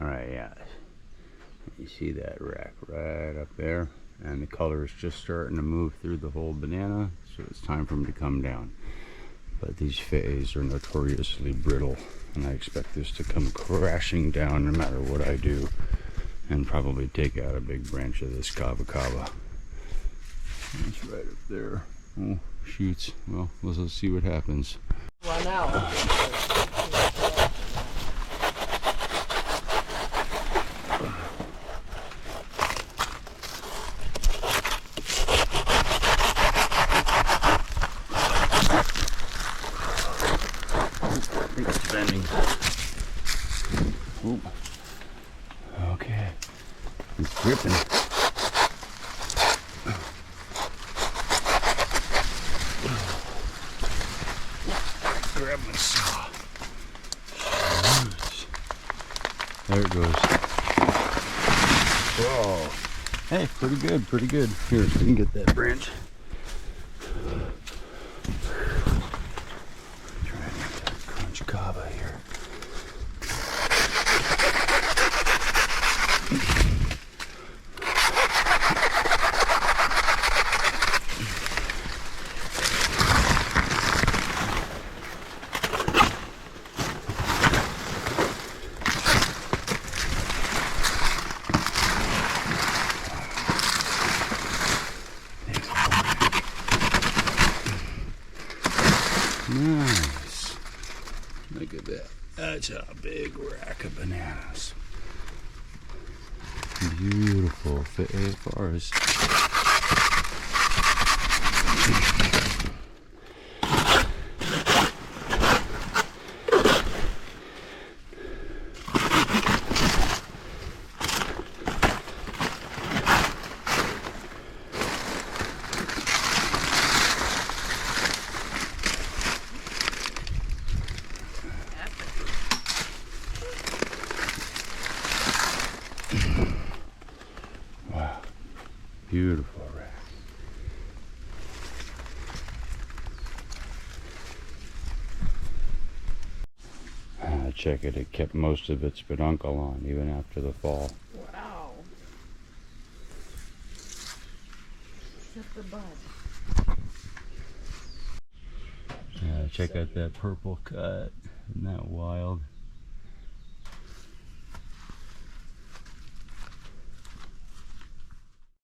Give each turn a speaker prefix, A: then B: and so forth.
A: Alright, yeah. You see that rack right up there? And the color is just starting to move through the whole banana, so it's time for them to come down. But these Fe'is are notoriously brittle, and I expect this to come crashing down no matter what I do, and probably take out a big branch of this kava kava. It's right up there. Oh, shoots. Well, let's see what happens.
B: Well, now.
A: I think it's bending. Ooh. Okay. It's gripping. Grab my saw. There it goes. Whoa. Hey, pretty good, pretty good. Here, we can get that branch. Trying to crunch kava here. Nice. Look at that. That's a big rack of bananas. Beautiful Fe'i Afaras. Wow, beautiful rack. Check it, it kept most of its peduncle on even after the fall.
B: Wow. Except the bud.
A: Check out that purple cut. Isn't that wild?